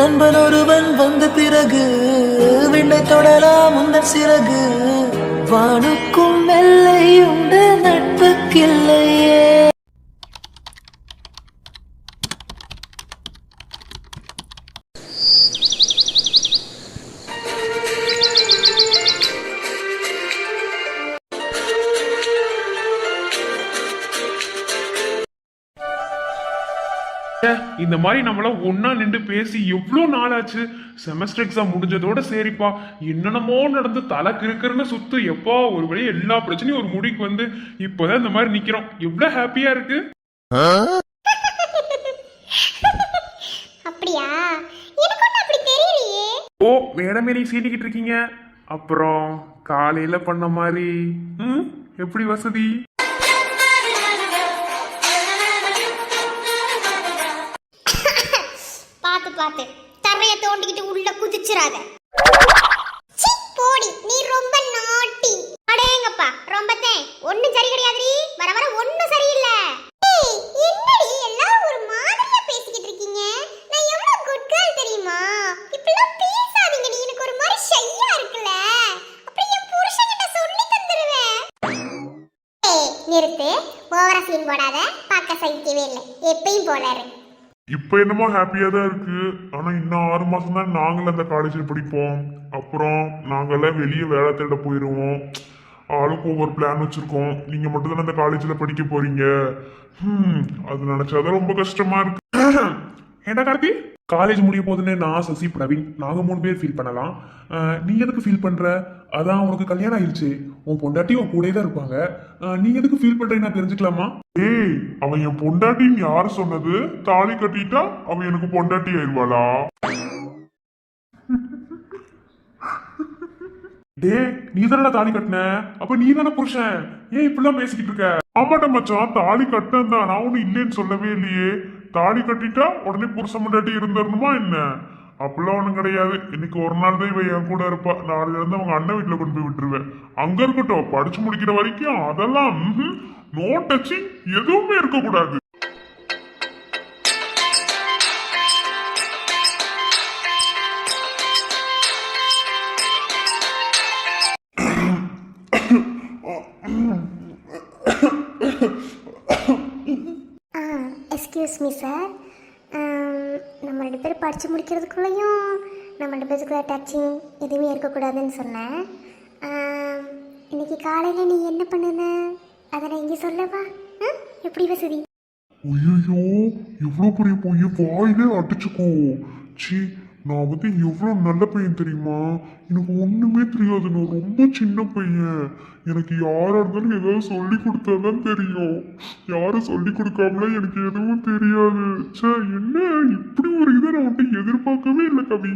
நண்பன் ஒருவன் வந்த பிறகு விண்ணை தொடலாம் உந்தன் சிறகு வானுக்கும் எல்லை உண்டு நட்புக்கில்லையே. இந்த மாதிரி நம்மளாம் ஒன்னா நின்று பேசி எவ்வளோ நாள் ஆச்சு. செமஸ்டர் எக்ஸாம் முடிஞ்சதோட சரிப்பா, என்னென்னமோ நடந்து தலை கிறுக்குன்னு சுத்து எப்பா ஒரு வழி எல்லா பிரச்சனையும் ஒரு முடிக்கு வந்து இப்போதான் இந்த மாதிரி நிக்கிறோம். எவ்வளவு ஹாப்பியா இருக்கு. அப்படியா? எனக்கு ஒண்ணு அப்படி தெரியலையே. ஓ மேடமே நீ சீட்டிக்கிட்டு இருக்கீங்க. அப்புறம் காலையில பண்ண மாதிரி எப்படி வசதி? பாத்து தரைய தோண்டிக்கிட்டு உள்ள குதிச்சிராத. போடி, நீ ரொம்ப நாட்டி. அடேங்கப்பா, ரொம்பதே ஒண்ணு சரி கிடையாதுடி. வர வர ஒண்ணு சரியில்லை. என்னடி எல்லாரும் ஒரு மாதிரியா பேசிக்கிட்டு இருக்கீங்க? நான் எவ்வளவு குட் கேர்ள் தெரியுமா? இப்பெல்லாம் பேசாதீங்க, நீ எனக்கு ஒரு மாதிரி ஷையா இருக்குல. அப்படியே என் புருஷன்கிட்ட சொல்லி தந்துருவேன். நிறுத்து, ஓவரா சீன் போடாத. பார்க்க சகிக்கவே இல்லை, எப்பயும் போறாரு. இப்ப என்னமோ ஹாப்பியா தான் இருக்கு. ஆனா இன்னும் 6 மாசம் தான் நாங்களும் அந்த காலேஜில் படிப்போம். அப்புறம் நாங்கெல்லாம் வெளியே வேலை தேட போயிடுவோம். ஆளுக்கு ஒவ்வொரு பிளான் வச்சிருக்கோம். நீங்க மட்டும் தான் அந்த காலேஜில் படிக்க போறீங்க. அது நினைச்சாதான் ரொம்ப கஷ்டமா இருக்கு. ஏண்டா கார்த்தி, காலேஜ் முடிய போதுன்னு நான் சசி பிரவீன் நாங்க 3 பேர் ஃபீல் பண்ணலாம். நீ எதுக்கு ஃபீல் பண்ற? அதான் உனக்கு கல்யாணம் ஆயிடுச்சு, உன் பொண்டாட்டி உன் கூட தான் இருப்பாங்க. நீ எதுக்கு ஃபீல் பண்றேன்னு நான் தெரிஞ்சுக்கலாமா? ஏய், அவன் என் பொண்டாட்டின்னு யாரு சொன்னது? தாலி கட்டிட்டா அவன் எனக்கு பொண்டாட்டி ஆயிடுவாளா? டே, நீ தானே தாலி கட்டின, அப்ப நீ தானே புருஷன். ஏன் இப்படிலாம் பேசிக்கிட்டு இருக்க? ஆமாட்ட மச்சான், தாலி கட்டினேன் தான், நான் ஒன்னும் இல்லைன்னு சொல்லவே இல்லையே. தாலி கட்டிட்டா உடனே புருஷன் பொண்டாட்டி இருந்துடணுமா என்ன? அப்படிலாம் ஒண்ணும் கிடையாது. இன்னைக்கு ஒரு நாள் தான் இவ என் கூட இருப்பா. நாளைல இருந்து அவங்க அண்ணன் வீட்டுல கொண்டு போய் விட்டுருவேன். அங்க இருக்கட்டும், படிச்சு முடிக்கிற வரைக்கும் அதெல்லாம் நோ டச்சிங், எதுவுமே இருக்கக்கூடாது. எக்ஸ்கியூஸ் மீ சார், நம்ம 2 பேரும் படித்து முடிக்கிறதுக்குள்ளேயும் நம்ம 2 பேருக்குள்ள டச்சிங் எதுவுமே இருக்கக்கூடாதுன்னு சொன்னேன். இன்னைக்கு காலையில் நீ என்ன பண்ணுன அதை நான் இங்கே சொல்லவா? எப்படி வசதி? ஐயோ, எவ்வளோ பெரிய பொய்ய வாயிலே அடிச்சுக்கோ. சி, நான் வந்து எவ்வளோ நல்ல பையன் தெரியுமா? எனக்கு ஒன்றுமே தெரியாது, நான் ரொம்ப சின்ன பையன். எனக்கு யாராக இருந்தாலும் ஏதாவது சொல்லி கொடுத்தாதான் தெரியும். யாரும் சொல்லி கொடுக்காமல எனக்கு எதுவும் தெரியாது. சே, என்ன இப்படி ஒரு இதை நான் வந்து எதிர்பார்க்கவே இல்லை கவி.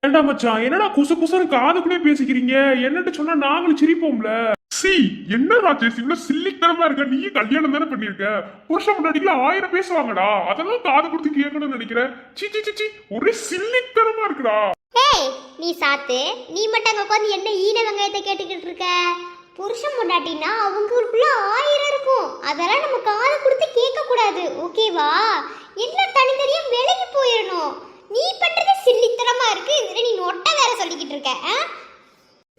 ஏண்டா மச்சான், என்னடா குசு குசுன்னு காதுக்குள்ளே பேசிக்கிறீங்க? என்னட்டு சொன்னா நாங்களும் சிரிப்போம்ல. சி, என்ன ராஜேஷ் இவ்வளவு சில்லித்தனமா இருக்க? நீ கல்யாணம் தானே பண்ணிருக்க. புருஷன் முன்னாடிக்குள்ள 1000 பேசுவாங்கடா, அதெல்லாம் காது கொடுத்து கேட்கணும்னு நினைக்கிறேன். சிச்சி சிச்சி, ஒரே சில்லித்தனமா இருக்குடா. ஏய், நீ சாத்து, நீ மட்டும் அங்க உட்காந்து என்ன ஈன வெங்காயத்தை கேட்டுக்கிட்டு இருக்க? புருஷன் முன்னாடினா அவங்களுக்குள்ள 1000 இருக்கும். அதெல்லாம் நம்ம காது கொடுத்து கேட்க கூடாது, ஓகேவா? எல்லாம் தனித்தனியா விலகி போயிடணும். நீ பண்றது சில்லித்தனமா இருக்கு. இதுல நீ நொட்டை வேற சொல்லிக்கிட்டு இருக்க.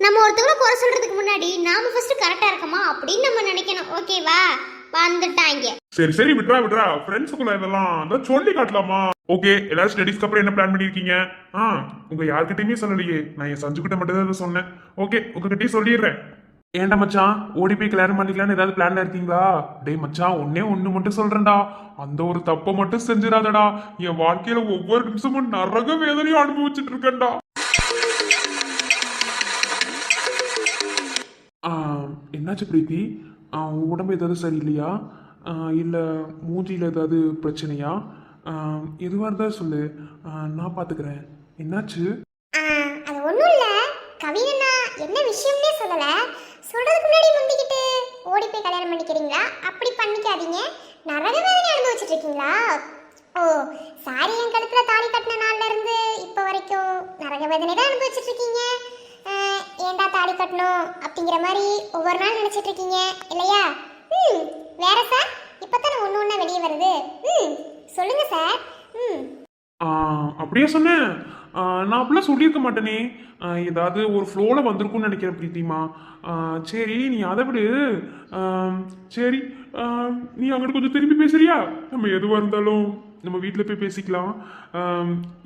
நம்ம ஒருத்தவங்க குறை சொல்றதுக்கு முன்னாடி நாம ஃபர்ஸ்ட் கரெக்டா இருக்கமா அப்படின்னு நம்ம நினைக்கணும், ஓகேவா? வந்துட்டாங்க. சரி சரி, விட்றா. ஃப்ரெண்ட்ஸுக்குள்ள இதெல்லாம் சொல்லி காட்டலாமா? ஓகே, எல்லாரும் ஸ்டடீஸ்க்கு அப்புறம் என்ன பிளான் பண்ணிருக்கீங்க? உங்க யார்கிட்டயுமே சொல்லலையே. நான் என் சஞ்சு கிட்ட மட்டும் தான் சொன்னேன். ஓகே, உங்ககிட்டயே சொல்லிடுறேன். ஏண்டா மச்சான், ஓடி போய் கல்யாணம் பண்ணிக்கலான்னு ஏதாவது பிளான்ல இருக்கீங்களா? டேய் மச்சான், ஒண்ணு மட்டும் சொல்றேன்டா, அந்த ஒரு தப்பை மட்டும் செஞ்சிடாதடா. என் வாழ்க்கையில ஒவ்வொரு நிமிஷமும் நரக வேதனையும் அனுபவிச்சுட்டு இருக்கேன்டா. என்னாச்சு பிரீத்தி? உடம்பு ஏதாவது சரியில்லையா? இல்லை மூஞ்சியில் ஏதாவது பிரச்சனையா? எதுவாக இருந்தால் சொல்லு, நான் பார்த்துக்கிறேன். என்னாச்சு? அது ஒன்றும் இல்லை கவினா, என்ன விஷயம்னே சொல்லலை. சொல்றதுக்கு முன்னாடி முந்திக்கிட்டு ஓடி போய் கல்யாணம் பண்ணிக்கிறீங்களா? அப்படி பண்ணிக்காதீங்க. நரக வேதனை அனுபவிச்சுட்டு இருக்கீங்களா? ஓ சாரி, என் கழுத்துல தாலி கட்டின நாள்ல இருந்து இப்போ வரைக்கும் நரக வேதனை தான் அனுபவிச்சுட்டு இருக்கீங்க. ஏண்டா தாலி கட்டணும் அப்படிங்கிற மாதிரி ஒவ்வொரு நாள் நினைச்சிட்டு இருக்கீங்க இல்லையா? அப்படியே சொன்னேன். நான் அப்படிலாம் சொல்லியிருக்க மாட்டேனே. ஏதாவது ஒரு ஃப்ளோவில் வந்திருக்கும்னு நினைக்கிறேன் பிரீத்திமா. சரி நீ அதை விடு. சரி நீ அங்கிட்டு கொஞ்சம் திரும்பி பேசுறியா? நம்ம எதுவாக இருந்தாலும் நம்ம வீட்டில் போய் பேசிக்கலாம்.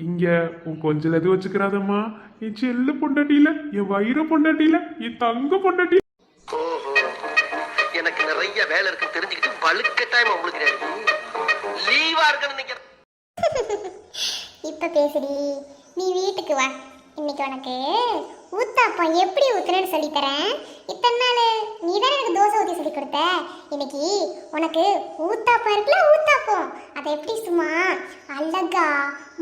இங்கே உன் கொஞ்சம் எது வச்சுக்கிறாதம்மா. என் செல்ல பொண்டாட்டியில, என் வயிற பொண்டாட்டியில, என் தங்க பொண்டாட்டி. ஓஹோ, எனக்கு நிறைய வேலை இருக்கு தெரிஞ்சுக்கிட்டு வலுக்கட்டாயமா உங்களுக்கு லீவா இருக்குன்னு நினைக்கிறேன். இப்ப பேசுடி. நீ வீட்டுக்கு வா. இன்னைக்கு உனக்கு ஊத்தாப்பம் எப்படி ஊத்துறேன்னு சொல்லித்தரேன். இத்தனை நாள் நீ தானே எனக்கு தோசை ஊற்றி சொல்லி கொடுத்த. இன்னைக்கு உனக்கு ஊத்தாப்பம் இருக்குல்ல, ஊத்தாப்பம் அதை எப்படி சும்மா அழகா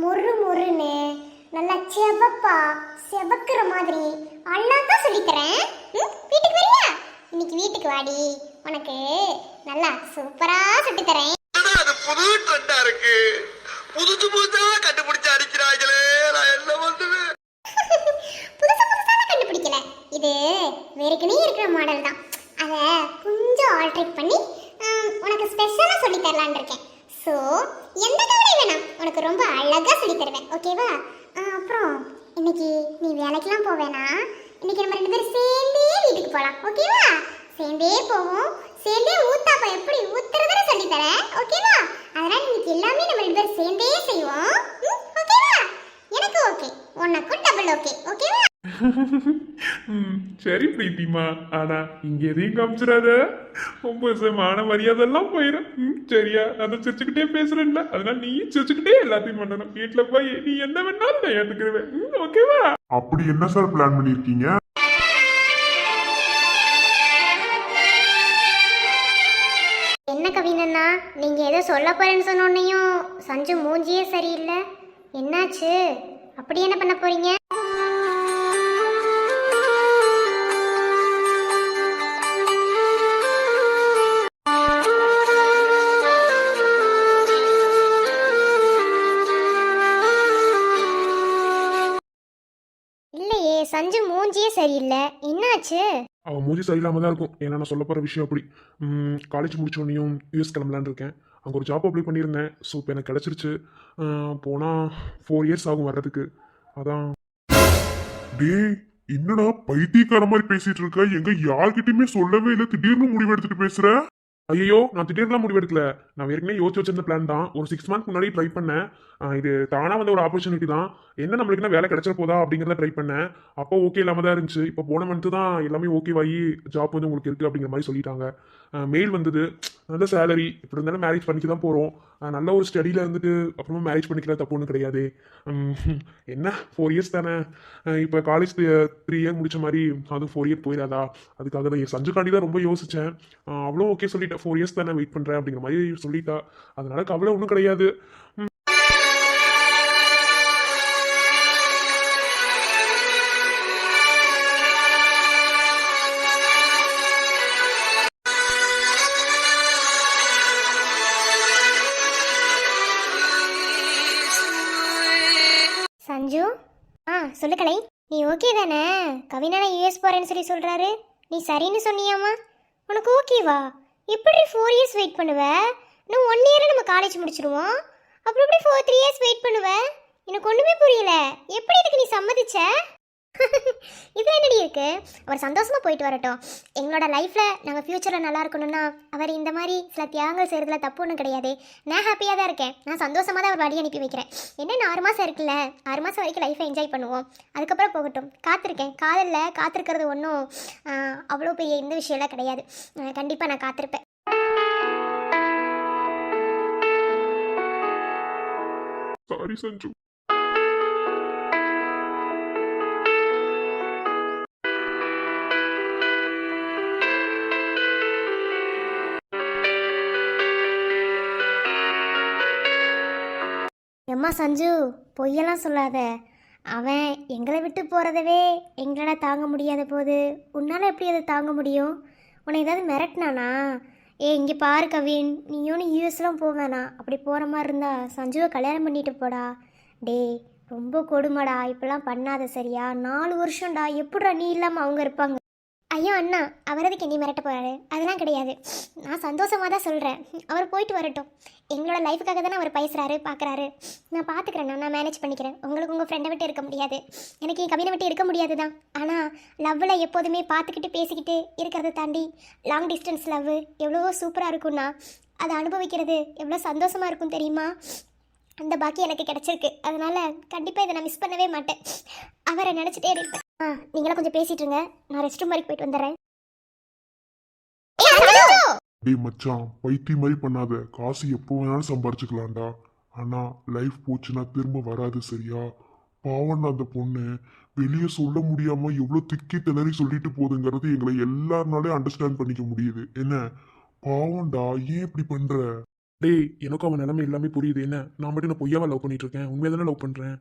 மொறு மொறுன்னு நல்லா செவப்பா செவக்குற மாதிரி அழகா சொல்லித்தரேன். வீட்டுக்கு வரியா? இன்னைக்கு வீட்டுக்கு வாடி, உனக்கு நல்லா சூப்பரா சொல்லித்தரேன். அது புது ட்ரெண்டா இருக்கு. புதுசு புதுசா கண்டுபிடிச்சு அடிக்கிறாங்களே, நான் என்ன பண்ணுவேன்? புதுசா புதுசாக கண்டுபிடிக்கல, இது வேறுக்குனே இருக்கிற மாடல் தான். அதை கொஞ்சம் ஆல்ட்ரேட் பண்ணி உனக்கு ஸ்பெஷலாக சொல்லி தரலான் இருக்கேன். ஸோ எந்த கவலையும் வேணாம், உனக்கு ரொம்ப அழகாக சொல்லி தருவேன். ஓகேவா? அப்புறம் இன்னைக்கு நீ வேலைக்கெல்லாம் போவேனா? இன்னைக்கு நம்ம 2 பேரும் சேர்ந்தே வீட்டுக்கு போகலாம். ஓகேவா? சேர்ந்தே போவோம், சேர்ந்தே ஊத்தாப்பம் எப்படி ஊத்துறதுன்னு சொல்லி தரேன். ஓகேவா? அதனால இன்னைக்கு எல்லாமே நம்ம 2 பேரும் சேர்ந்தே செய்வோம். ஓகேவா? எனக்கு ஓகே, உனக்கும் டபுள் ஓகே. ஓகேவா? சரி பிரீத்திமா, ஆனா இங்க எதையும் காமிச்சிடாத. ரொம்ப மான மரியாதைலாம் போயிடும். சரியா? அதை சிரிச்சுக்கிட்டே பேசுறேன்ல, அதனால நீ சிரிச்சுக்கிட்டே எல்லாத்தையும் பண்ணணும். வீட்டுல போய் நீ என்ன வேணாலும் நான் ஏத்துக்கிடுவேன். ஓகேவா? அப்படி என்ன சார் பிளான் பண்ணிருக்கீங்க? என்ன கவினண்ணா, நீங்க ஏதோ சொல்ல போறேன்னு சொன்னோன்னையும் சஞ்சு மூஞ்சியே சரியில்லை. என்னாச்சு? அப்படி என்ன பண்ண போறீங்க? இல்லையே, சஞ்சு மூஞ்சியே சரியில்லை. என்னாச்சு? அவன் மூஞ்சி சரியில்லாம தான் இருக்கும். ஏன்னா நான் சொல்ல போற விஷயம் அப்படி. காலேஜ் முடிச்சோடனையும் யூஎஸ் கிளம்பலான்னு இருக்கேன். அங்கே ஒரு ஜாப் அப்ளை பண்ணியிருந்தேன். ஸோ இப்போ எனக்கு கிடச்சிருச்சு. போனால் 4 இயர்ஸ் ஆகும் வர்றதுக்கு. அதான். டேய், என்னடா பைத்தியக்கார மாதிரி பேசிட்டு இருக்க? எங்க யார்கிட்டயுமே சொல்லவே இல்லை, திடீர்னு முடிவு எடுத்துட்டு பேசுற? ஐயோ, நான் திடீர்லாம் முடிவெடுக்கல. நான் ஏற்கனவே யோசிச்சு வச்சிருந்த பிளான் தான். ஒரு 6 மந்த் முன்னாடி ட்ரை பண்ணேன். இது தானா வந்த ஒரு ஆப்பர்ச்சுனிட்டி தான். என்ன நம்மளுக்கு என்ன வேலை கிடைச்சிட போதா அப்படிங்கிறத ட்ரை பண்ணேன். அப்போ ஓகே இல்லாம தான் இருந்துச்சு. இப்போ போன மந்த்து தான் எல்லாமே ஓகேவாகி ஜாப் வந்து உங்களுக்கு இருக்குது அப்படிங்கிற மாதிரி சொல்லிட்டாங்க. மெயில் வந்தது. நல்ல சேலரி. இப்படி இருந்தாலும் மேரேஜ் பண்ணிக்க தான் போகிறோம். நல்ல ஒரு ஸ்டடியில் இருந்துட்டு அப்புறமா மேரேஜ் பண்ணிக்கிற தப்பு ஒன்றும் கிடையாது. என்ன 4 இயர்ஸ் தானே. இப்போ காலேஜ் 3 இயர் முடிச்ச மாதிரி அதுவும் 4 இயர் போயிடாதா? அதுக்காக தான் சஞ்சுக்காண்டி தான் ரொம்ப யோசித்தேன். அவ்வளோ ஓகே சொல்லிட்டேன். 4 இயர்ஸ் தானே வெயிட் பண்ணுறேன் அப்படிங்கிற மாதிரி சொல்லிட்டா. அதனால கவலை ஒன்றும் கிடையாது. சஞ்சு, சொல்லு கலை. நீ ஓகே தானே? கவினான யூஎஸ் போறேன்னு சொல்லி சொல்றாரு. நீ சரின்னு சொன்னியாமா? உனக்கு ஓகேவா? எப்படி 4 இயர்ஸ் வெயிட் பண்ணுவ? இன்னும் 1 இயர்ல நம்ம காலேஜ் முடிச்சிருவோம். அப்புறம் எப்படி 3 இயர்ஸ் வெயிட் பண்ணுவ? எனக்கு ஒண்ணுமே புரியல. எப்படி இதுக்கு நீ சம்மதிச்ச? இது என்னடி இருக்கு? அவர் சந்தோஷமா போயிட்டு வரட்டும். எங்களோட லைஃப்ல நாங்கள் ஃபியூச்சரில் நல்லா இருக்கணும்னா அவர் இந்த மாதிரி சில தியாகங்கள் செய்யறதுல தப்பு ஒன்றும் கிடையாது. நான் ஹாப்பியாக தான் இருக்கேன். நான் சந்தோஷமாக தான் அவர் வழி அனுப்பி வைக்கிறேன். என்ன 6 மாதம் இருக்குல்ல, 6 மாதம் வரைக்கும் லைஃப்பை என்ஜாய் பண்ணுவோம். அதுக்கப்புறம் போகட்டும். காத்திருக்கேன். காதலில் காத்திருக்கிறது ஒன்றும் அவ்வளோ பெரிய இந்த விஷயம்லாம் கிடையாது. கண்டிப்பாக நான் காத்திருப்பேன். சாரி சஞ்சு. எம்மா சஞ்சு, பொய்யெல்லாம் சொல்லாத. அவன் எங்களை விட்டு போகிறதவே எங்களால் தாங்க முடியாத போது உன்னால் எப்படி அதை தாங்க முடியும்? உன்னை ஏதாவது மிரட்டினானா? இங்கே பாரு கவின், நீயும் யூஎஸ்லாம் போவேணா. அப்படி போகிற மாதிரி இருந்தா சஞ்சுவை கல்யாணம் பண்ணிட்டு போடா. டேய், ரொம்ப கொடுமைடா. இப்பெல்லாம் பண்ணாத சரியா? 4 வருஷம்டா. எப்படிடா நீ இல்லாமல் அவங்க இருப்பாங்க? ஐயோ அண்ணா, அவர் அதுக்கு என்னை மிரட்ட போறாரு? அதெல்லாம் கிடையாது. நான் சந்தோஷமாக தான் சொல்கிறேன். அவர் போயிட்டு வரட்டும். எங்களோட லைஃபுக்காக தானே அவர் பேசுகிறாரு, பார்க்குறாரு. நான் பார்த்துக்கிறேன், நான் மேனேஜ் பண்ணிக்கிறேன். உங்களுக்கு உங்கள் ஃப்ரெண்டை விட்டு இருக்க முடியாது, எனக்கு என் கவினை விட்டு இருக்க முடியாது தான். ஆனால் லவ்வில் எப்போதுமே பார்த்துக்கிட்டு பேசிக்கிட்டு இருக்கிறத தாண்டி லாங் டிஸ்டன்ஸ் லவ் எவ்வளவோ சூப்பராக இருக்கும்னா அதை அனுபவிக்கிறது எவ்வளோ சந்தோஷமாக இருக்கும் தெரியுமா? அந்த பாக்கி எனக்கு கிடைச்சிருக்கு. அதனால கண்டிப்பாக இதை நான் மிஸ் பண்ணவே மாட்டேன். அவரை நினச்சிட்டே இருப்பேன். நீங்களாம் கொஞ்சம் பேசிட்டு இருங்க, நான் ரெஸ்ட் ரூம் வரைக்கும் போயிட்டு வந்துடுறேன். டேய் மச்சான், பைத்தியம் மாதிரி பண்ணாத. காசு எப்போ வேணாலும் சம்பாரிச்சுக்கலாம்டா. ஆனா லைஃப் போச்சுன்னா திரும்ப வராது, சரியா? பாவம் அந்த பொண்ணு வெளியே சொல்ல முடியாம எவ்வளவு திக்கி திணறி சொல்லிட்டு போகுதுங்கிறது எங்களை எல்லாருனாலே அண்டர்ஸ்டாண்ட் பண்ணிக்க முடியுது. என்ன பாவம்டா, ஏன் இப்படி பண்ற? டேய், எனக்கும் அவன் நிலைமை எல்லாமே புரியுது. என்ன நான் மட்டும் நான் பொய்யாவா லவ் பண்ணிட்டு இருக்கேன்? உண்மையாக தானே லவ் பண்ணுறேன்.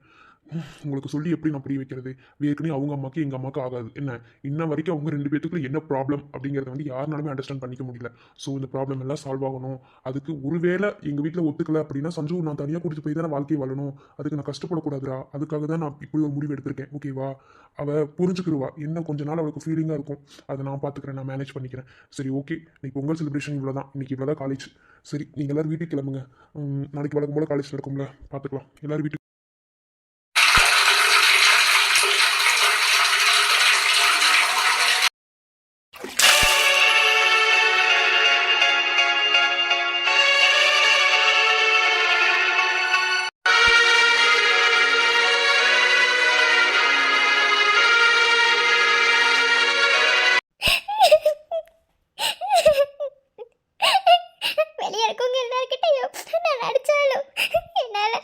உங்களுக்கு சொல்லி எப்படி நான் புரிய வைக்கிறது? ஏற்கனவே அவங்க அம்மாக்கு எங்கள் அம்மாவுக்கு ஆகாது. என்ன இன்ன வரைக்கும் அவங்க 2 பேத்துக்குள்ள என்ன ப்ராப்ளம் அப்படிங்கிறத வந்து யாருனாலுமே அண்டர்ஸ்டாண்ட் பண்ணிக்க முடியல. ஸோ இந்த ப்ராப்ளம் எல்லாம் சால்வ் ஆகணும். அதுக்கு ஒருவேளை எங்கள் வீட்டில் ஒத்துக்கல அப்படின்னா சஞ்சு நான் தனியாக கூட்டிட்டு போய் தானே வாழ்க்கையை வாழணும். அதுக்கு நான் கஷ்டப்படக்கூடாதுடா. அதுக்காக தான் நான் இப்படி ஒரு முடிவு எடுத்திருக்கேன். ஓகேவா? அவள் புரிஞ்சுக்கிடுவா. என்ன கொஞ்ச நாள் அவளுக்கு ஃபீலிங்காக இருக்கும். அதை நான் பார்த்துக்கிறேன், நான் மேனேஜ் பண்ணிக்கிறேன். சரி, ஓகே. இன்னைக்கு பொங்கல் செலிப்ரேஷன் இவ்வளோ தான். இன்னைக்கு இவ்வளோ தான் காலேஜ். சரி, நீங்கள் எல்லோரும் வீட்டுக்கு கிளம்புங்க. நாளைக்கு வழக்கம் போல காலேஜ் நடக்கும்ல, பார்த்துக்கலாம். எல்லோரும் வீட்டுக்கு. வெளியே இருக்கவங்க எல்லாருக்கிட்டையும் நான் நடிச்சாலும் என்னால்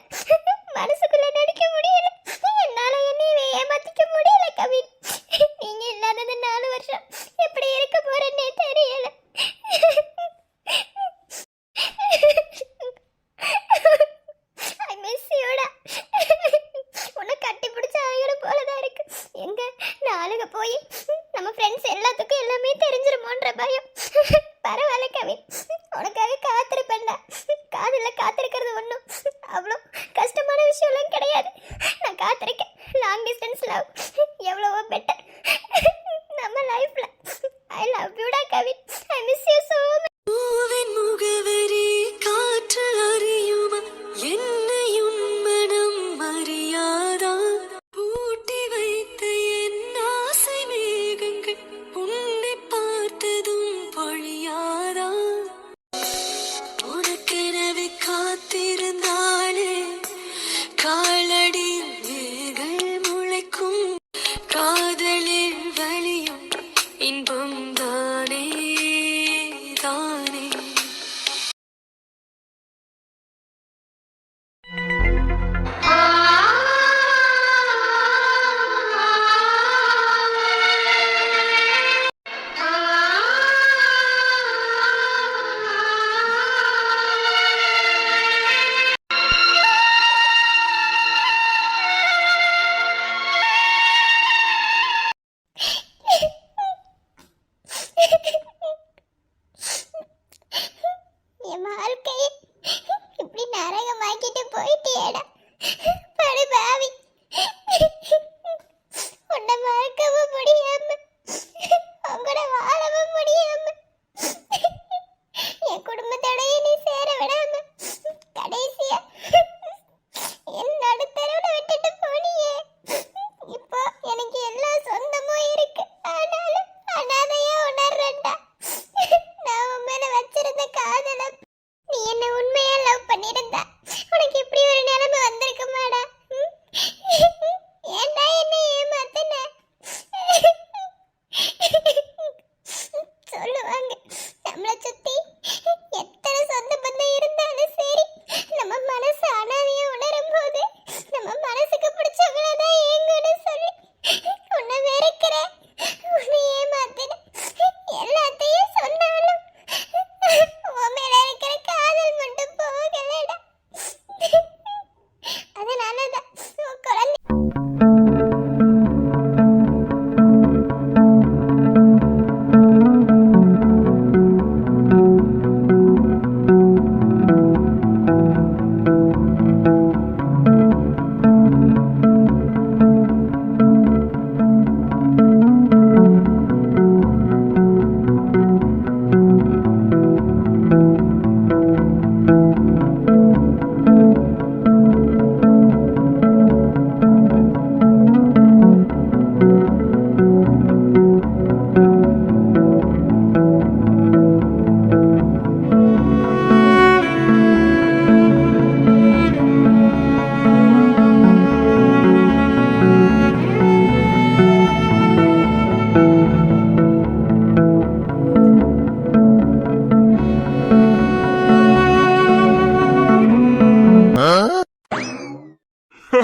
தனனம்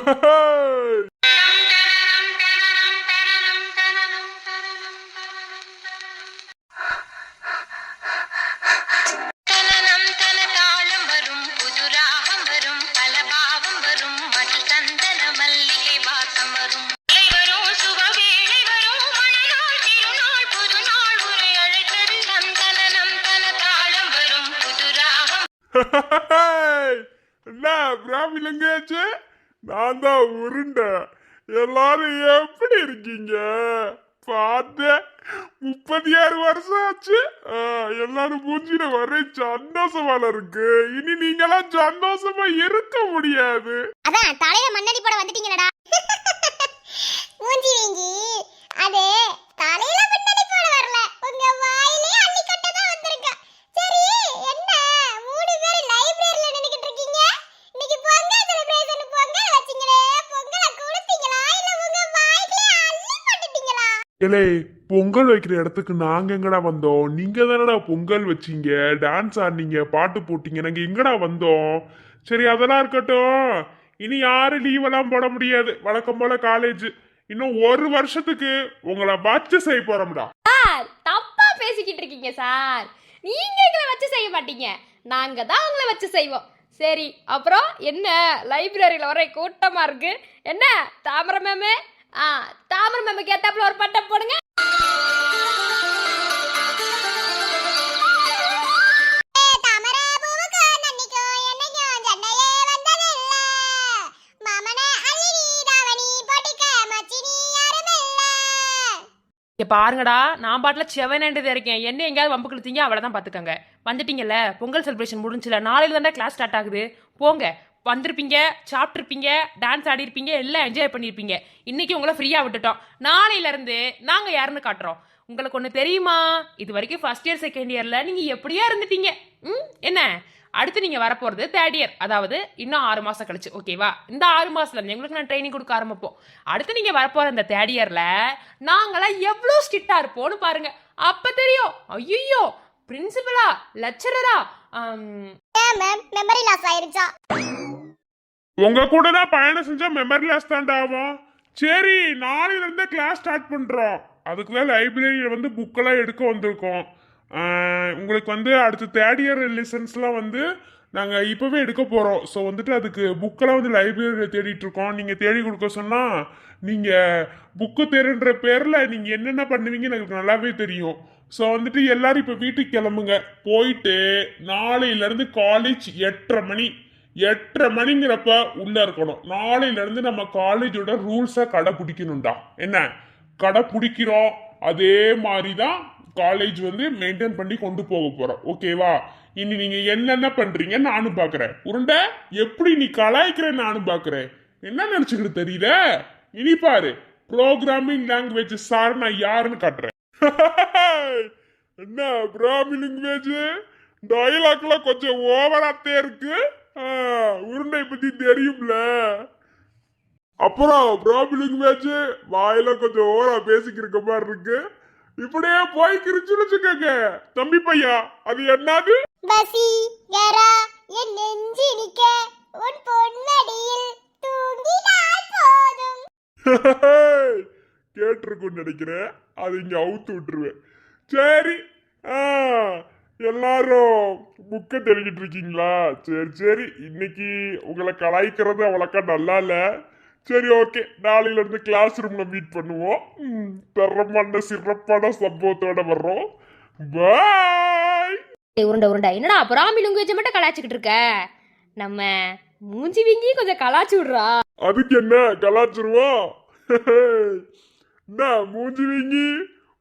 தன தாளம் வரும் புது ராகம் வரும் பல பாவம் வரும் மதில் தந்தன மல்லிகை வாசம் வரும் இலை வரும் சுபவேளை வரும் மணநாள் திருநாள் புது நாள் உரை அழைத்தது தனனம் தன தாளம் வரும் புது ராகம் என்ன பிராமிலங்காச்சு நான் தான் உருண்டை எல்லாரும் எப்படி இருக்கீங்க பார்த்த 36 வருஷம் ஆச்சு எல்லாரும் மூஞ்சில வர சந்தோஷமால இருக்கு இனி நீங்களாம் சந்தோஷமா இருக்க முடியாது அதான் தலையில மண்ணடி போட வந்துட்டீங்களடா மூஞ்சி வீங்கி அது தலையில மண்ணடி போட வரல உங்க வாயிலே அள்ளி கட்ட தான் வந்திருக்க சரி என்ன மூணு பேர் லைப்ரரியில நின்னுக்கிட்டு இருக்கீங்க இன்னைக்கு பொங்கல் செலிப்ரேஷன் பொங்கல் வச்சீங்களே பொங்கலை கொடுத்தீங்களா இல்ல உங்க வாயிலே அள்ளி போட்டுட்டீங்களா ஏலே பொங்கல் வைக்கிற இடத்துக்கு நாங்க எங்கடா வந்தோம் நீங்க தானடா பொங்கல் வச்சீங்க டான்ஸ் ஆடினீங்க பாட்டு போட்டீங்க நாங்க எங்கடா வந்தோம் சரி அதெல்லாம் இருக்கட்டும் இனி யாரும் லீவெல்லாம் போட முடியாது வழக்கம் போல காலேஜ் இன்னும் ஒரு வருஷத்துக்கு உங்களை வச்சு செய்ய போறோம்டா சார் தப்பா பேசிக்கிட்டு இருக்கீங்க சார் நீங்க எங்களை வச்சு செய்ய மாட்டீங்க நாங்க தான் உங்களை வச்சு செய்வோம் சரி அப்புறம் என்ன லைப்ரரியில ஒரே கூட்டமா இருக்கு என்ன தாமரை மேமு தாமரை மேமு கேட்டாப்புல ஒரு பட்டம் போடுங்க பாருங்கடா நான் பாட்டில் செவனேண்டது இருக்கேன் என்ன எங்கேயாவது வம்பு கிழத்தீங்க அவ்வளோதான் பார்த்துக்கோங்க வந்துட்டீங்கல்ல பொங்கல் செலிப்ரேஷன் முடிஞ்சில நாளையில தானே கிளாஸ் ஸ்டார்ட் ஆகுது போங்க வந்திருப்பீங்க சாப்பிட்ருப்பீங்க டான்ஸ் ஆடிருப்பீங்க எல்லாம் என்ஜாய் பண்ணியிருப்பீங்க இன்னைக்கு உங்களை ஃப்ரீயாக விட்டுட்டோம் நாளையிலேருந்து நாங்கள் யாருன்னு காட்டுறோம் உங்களுக்கு ஒன்று தெரியுமா இது வரைக்கும் ஃபர்ஸ்ட் இயர் செகண்ட் இயரில் நீங்கள் எப்படியா இருந்துட்டீங்க என்ன அடுத்து நீங்கள் வரப்போகிறது தேர்ட் இயர் அதாவது இன்னும் 6 மாதம் கழிச்சு ஓகேவா இந்த 6 மாதத்துலேருந்து எங்களுக்கு நான் ட்ரைனிங் கொடுக்க ஆரம்பிப்போம் அடுத்து நீங்கள் வரப்போகிற இந்த தேர்ட் இயரில் நாங்களாம் எவ்வளோ ஸ்ட்ரிக்டாக இருப்போம்னு பாருங்க அப்போ தெரியும் ஐயோ பிரின்சிபலா லெக்சரரா மெமரி லாஸ் ஆயிருச்சா உங்க கூட தான் பயணம் செஞ்சா மெமரி லாஸ் தான்டா ஆகும் சரி நாளையில இருந்தே கிளாஸ் ஸ்டார்ட் பண்றோம் அதுக்கு தான் லைப்ரரியில வந்து புக்கெல்லாம் எடுக்க வந்திருக்கோம் உங்களுக்கு வந்து அடுத்த தேர்ட் இயர் லெசன்ஸ்லாம் வந்து நாங்கள் இப்போவே எடுக்க போகிறோம் ஸோ வந்துட்டு அதுக்கு புக்கெல்லாம் வந்து லைப்ரரியில் தேடிட்டு இருக்கோம் நீங்கள் தேடி கொடுக்க சொன்னால் நீங்கள் புக்கு தேடுன்ற பேரில் நீங்கள் என்னென்ன பண்ணுவீங்கன்னு எனக்கு நல்லாவே தெரியும் ஸோ வந்துட்டு எல்லாரும் இப்போ வீட்டுக்கு கிளம்புங்க போயிட்டு நாளையிலேருந்து காலேஜ் 8:30 மணிங்கிறப்ப உள்ளே இருக்கணும் நாளையிலேருந்து நம்ம காலேஜோட ரூல்ஸை கடைப்பிடிக்கணும்டா என்ன கடைப்பிடிக்கிறோம் அதே மாதிரி தான் காலேஜ் வந்து மெயின்டைன் பண்ணி கொண்டு போக போறோம் ஓகேவா இனி நீங்க என்னென்ன பண்றீங்க நானும் பாக்குறேன் உருண்டை எப்படி நீ கலாய்க்கிற நானும் பாக்குறேன் என்ன நினைச்சுக்கிட்டு தெரியல இனி பாரு ப்ரோக்ராமிங் லாங்குவேஜ் சார் நான் யாருன்னு காட்டுறேன் என்ன ப்ரோக்ராமிங் லாங்குவேஜ் டயலாக்லாம் கொஞ்சம் ஓவராத்தே இருக்கு உருண்டை பத்தி தெரியும்ல அப்புறம் ப்ரோக்ராமிங் லாங்குவேஜ் வாயில கொஞ்சம் ஓவரா பேசிக்கிருக்க மாதிரி இருக்கு இப்படியே போய்க்கிருச்சுன்னு வச்சுக்கோங்க தம்பி பையா அது என்னது பசி யாரா என் நெஞ்சு நிக்க உன் பொன்னடியில் தூங்கினால் போதும் கேட்டிருக்குன்னு நினைக்கிறேன் அது இங்க அவுத்து விட்டுருவேன் சரி எல்லாரும் புக்கை தெரிஞ்சிட்டு இருக்கீங்களா சரி இன்னைக்கு உங்களை கலாய்க்கிறது அவ்வளோக்கா நல்லா இல்லை சரி ஓகே நாளையில இருந்து கிளாஸ் ரூம்ல மீட் பண்ணுவோம் தரமான சிறப்பான சம்பவத்தோட வர்றோம் பாய் உருண்டை என்னடா பிராமி லாங்குவேஜ் மட்டும் கலாய்ச்சிக்கிட்டு இருக்க நம்ம மூஞ்சி வீங்கி கொஞ்சம் கலாச்சி விடுறா அதுக்கு என்ன கலாச்சிருவோம் என்ன மூஞ்சி வீங்கி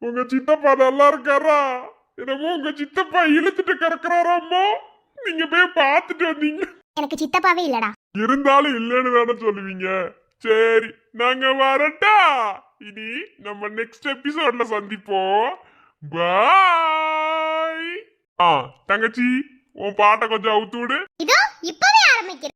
உங்க சித்தப்பா நல்லா இருக்காரா என்னமோ உங்க சித்தப்பா இழுத்துட்டு கறக்குறாராமோ நீங்க போய் பார்த்துட்டு வந்தீங்க எனக்கு சித்தப்பாவே இல்லடா இருந்தாலும் இல்லைன்னு தானே சொல்லுவீங்க சரி நாங்க வரட்டா இனி நம்ம நெக்ஸ்ட் எபிசோட்ல சந்திப்போம் பாய் தங்கச்சி உன் பாட்டை கொஞ்சம் அவுத்து விடு இதோ இப்பவே ஆரம்பிக்கிறேன்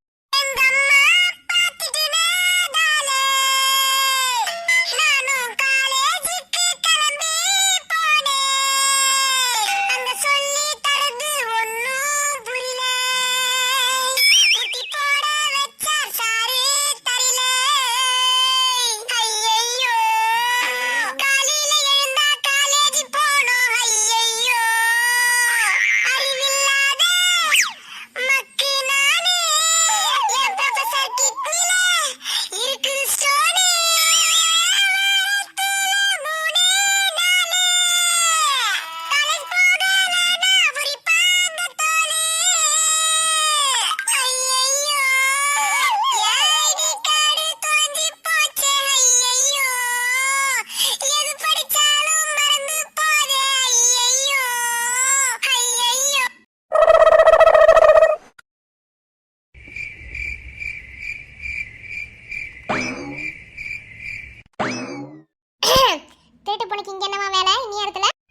புரியல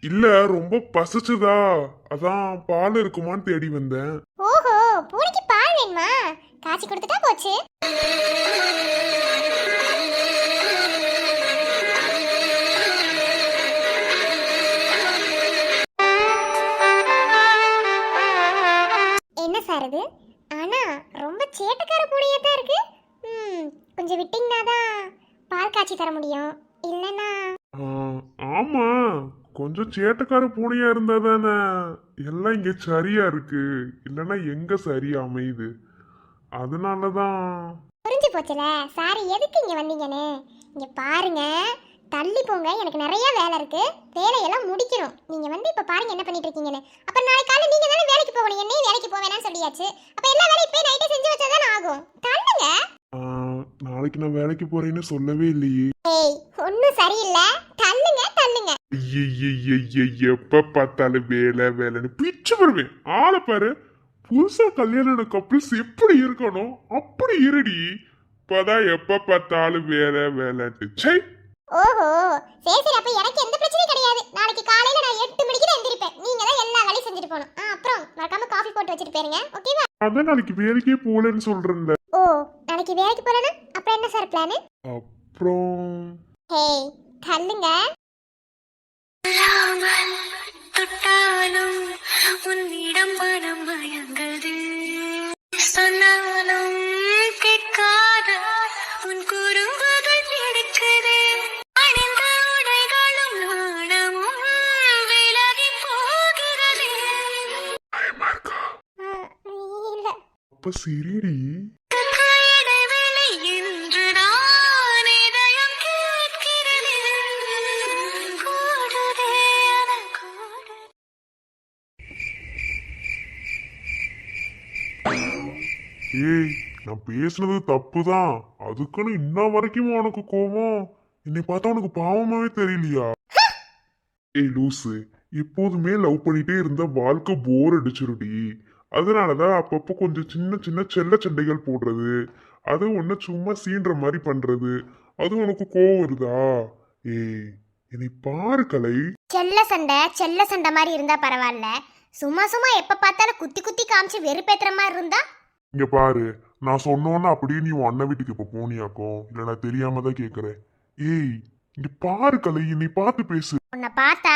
இல்ல ரொம்ப பசிச்சுதா, அதான் பால் இருக்குமான்னு தேடி வந்தேன். ஓஹோ, பூனைக்கு பால் வேணுமா? காய்ச்சி கொடுத்துட்டா போச்சு. என்ன சார் இது? ஆனா ரொம்ப சேட்டக்கார பூனையா தான் இருக்கு. கொஞ்சம் விட்டீங்கன்னா தான் பால் காய்ச்சி தர முடியும். இல்லைன்னா ஆமா, கொஞ்சம் சேட்டக்கார பூனையா இருந்தா தானே எல்லாம் இங்க சரியா இருக்கு, இல்லைன்னா எங்க சரியா அமையுது, அதனாலதான். புரிஞ்சு போச்சுல சார் எதுக்கு இங்க வந்தீங்கன்னு. இங்க பாருங்க, தள்ளி போங்க, எனக்கு நிறைய வேலை இருக்கு, வேலையெல்லாம் முடிக்கணும். நீங்க வந்து இப்ப பாருங்க என்ன பண்ணிட்டு இருக்கீங்கன்னு. அப்ப நாளைக்கு காலையில நீங்க தானே வேலைக்கு போகணும், என்னையும் வேலைக்கு போவேனான்னு சொல்லியாச்சு. அப்ப எல்லா வேலையும் இப்ப நைட்டே செஞ்சு வச்சாதானே ஆகும். தள்ளுங்க. நாளைக்கு நான் வேலைக்கு போறேன்னு சொல்லவே இல்லையே. ஏய், ஒண்ணும் சரியில்லை, தள்ளுங்க தள்ளுங்க. எப்ப பார்த்தாலும் வேலை வேலைன்னு பிச்சு வருவேன். ஆளை பாரு, புதுசா கல்யாணம் கப்பிள்ஸ் எப்படி இருக்கணும் அப்படி இருடி. இப்பதான் எப்ப பார்த்தாலும் வேலை வேலைன்ட்டு. சை. ஓஹோ, சரி சரி, அப்ப எனக்கு எந்த பிரச்சனையும் கிடையாது. நாளைக்கு காலையில நான் 8 மணிக்கு தான் எந்திரிப்பேன். நீங்க தான் எல்லா வேலையும் செஞ்சுட்டு போகணும். அப்புறம் மறக்காம காஃபி போட்டு வச்சுட்டு போயிருங்க, ஓகேவா? அதான் நாளைக்கு வேலைக்கே போகலன்னு சொல்றேன். ஓ, நாளைக்கு வேலைக்கு போறேனா? அப்புறம் என்ன சார் பிளான்? அப்புறம் ஹேய், தள்ளுங்க. தொட்டாலும் உன்னிடம் மனம் மயங்குது, சொன்னாலும் கேட்காத உன் குறும்புகள் எடுக்குது, அணிந்த உடைகளும் நாணமும் விலகி போகிறது. இல்ல, அப்ப சரிடி. இடைவெளி என்று நான் இதயம் கேட்கிறது, கூடுதே அன கூடு. ஏய், நான் பேசுனது தப்புதான், அதுக்குன்னு இன்ன வரைக்கும் உனக்கு கோவம்? என்னை பார்த்தா உனக்கு பாவமாவே தெரியலையா? ஏய் லூசு, எப்போதுமே லவ் பண்ணிட்டே இருந்த வாழ்க்கை போர் அடிச்சிருடி. அதனாலதான் அப்பப்போ கொஞ்சம் சின்ன சின்ன செல்ல சண்டைகள் போடுறது, அது ஒன்ன சும்மா சீன்ற மாதிரி பண்றது, அது உனக்கு கோவம் வருதா? ஏய், என்னை பாரு கலை. செல்ல சண்டை மாதிரி இருந்தா பரவாயில்ல, சும்மா சும்மா எப்ப பார்த்தாலும் குத்தி குத்தி காமிச்சு வெறுப்பேத்துற மாதிரி இருந்தா? இங்க பாரு, நான் சொன்னோன்னா அப்படியே நீ உன் அண்ணன் வீட்டுக்கு இப்ப போனியாக்கும், இல்ல நான் தெரியாம தான் கேக்குறேன். ஏய், இங்க பாரு கலை, என்னை பார்த்து பேசு. உன்னை பார்த்தா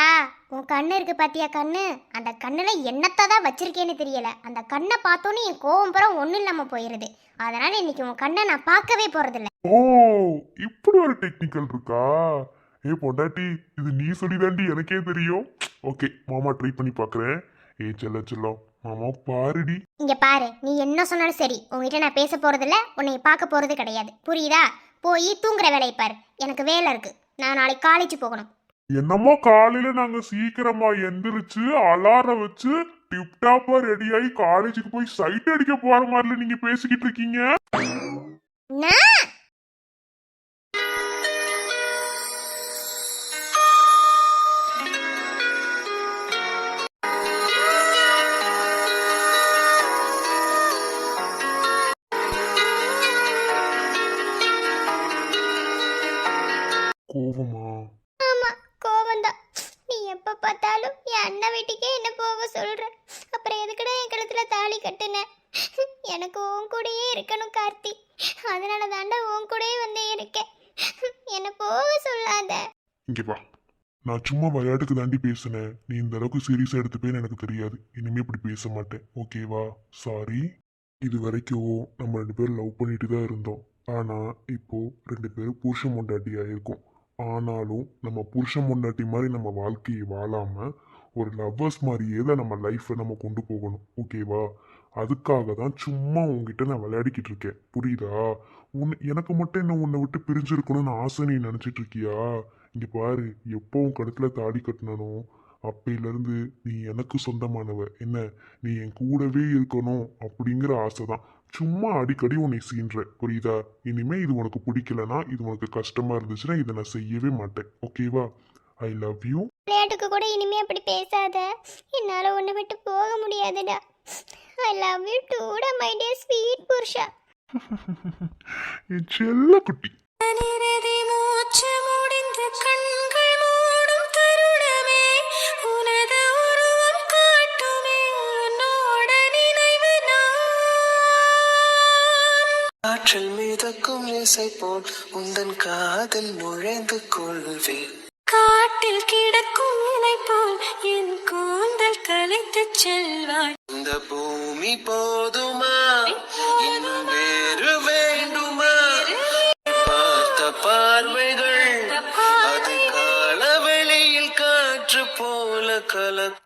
உன் கண்ணு இருக்கு பாத்தியா, கண்ணு, அந்த கண்ணுல என்னத்தான் வச்சிருக்கேன்னு தெரியல. அந்த கண்ணை பார்த்தோன்னு என் கோவம் புறம் ஒன்றும் இல்லாம போயிருது. அதனால இன்னைக்கு உன் கண்ணை நான் பார்க்கவே போறதில்ல. ஓ, இப்படி ஒரு டெக்னிக்கல் இருக்கா? ஏ பொண்டாட்டி, இது நீ சொல்லிதாண்டி எனக்கே தெரியும். ஓகே, மாமா ட்ரை பண்ணி பாக்குறேன். ஏ செல்லம், மாமா பாருடி. இங்க பாரு, நீ என்ன சொன்னாலும் சரி, உங்ககிட்ட நான் பேச போறதில்ல, உன்னை பார்க்க போறது கிடையாது, புரியுதா? போய் தூங்குற வேலையை பாரு, எனக்கு வேலை இருக்கு, நான் நாளைக்கு காலேஜ் போகணும். என்னமோ காலையில நாங்க சீக்கிரமா எந்திரிச்சு அலாரம் வச்சு டிப்டாப்பா ரெடி ஆகி காலேஜுக்கு போய் சைட் அடிக்க போற மாதிரில நீங்க பேசிக்கிட்டு இருக்கீங்க. நான் கோவமா? கோவம்தான். நீ எப்ப பார்த்தாலும் என் அண்ணன் வீட்டுக்கே என்ன போக சொல்ற, அப்புறம் எதுக்குடா என் கழுத்துல தாலி கட்டுன? எனக்கு உன் கூடயே இருக்கணும் கார்த்தி, அதனால தாண்டா உன் கூடயே வந்து இருக்கேன். என்ன போக சொல்லாத. இங்க வா, நான் சும்மா விளையாட்டுக்கு தாண்டி பேசினேன், நீ இந்த அளவுக்கு சீரியஸா எடுத்துப்பேன்னு எனக்கு தெரியாது. இனிமே இப்படி பேச மாட்டேன், ஓகேவா? சாரி. இது வரைக்கும் நம்ம 2 பேரும் லவ் பண்ணிட்டு தான் இருந்தோம், ஆனா இப்போ 2 பேரும் புருஷன் பொண்டாட்டி ஆயிருக்கோம். ஆனாலும் நம்ம புருஷன் பொண்டாட்டி மாதிரி நம்ம வாழ்க்கையை வாழாம ஒரு லவ்வர்ஸ் மாதிரியே தான் நம்ம லைஃப்பை நம்ம கொண்டு போகணும், ஓகேவா? அதுக்காக தான் சும்மா உங்ககிட்ட நான் விளையாடிக்கிட்டு இருக்கேன், புரியுதா? எனக்கு மட்டும் என்ன உன்னை விட்டு பிரிஞ்சிருக்கணும்னு ஆசை நீ நினைச்சிட்டு இருக்கியா? இங்க பாரு, எப்போ உன் கழுத்துல தாடி கட்டினனோ அப்பையிலேருந்து நீ எனக்கு சொந்தமானவ, என்ன, நீ என் கூடவே இருக்கணும் அப்படிங்கிற ஆசை தான். சும்மா அடிக்கடி உன்னை சீன்ற, புரியுதா? இனிமே இது உனக்கு பிடிக்கலனா, இது உனக்கு கஷ்டமா இருந்துச்சுன்னா இதை நான் செய்யவே மாட்டேன், ஓகேவா? ஐ லவ் யூ. விளையாட்டுக்கு கூட இனிமே அப்படி பேசாத, என்னால உன்னை விட்டு போக முடியாதுடா. ஐ லவ் யூ டூடா மை டியர் ஸ்வீட் புருஷா. என் செல்ல குட்டி. மூச்சு முடிந்து கண்கள் மூடும் தருணமே காற்றில் மிதக்கும் இசை போல் உந்தன் காதில் நுழைந்து கொள்வேன். காட்டில் கிடக்கும் இலை போல் என் கூந்தல் கலைத்து செல்வாய். இந்த பூமி போதுமா இன்னும் வேறு வேண்டுமா? பார்த்த பார்வைகள் அது கால வெளியில் காற்று போல கலக்கும்.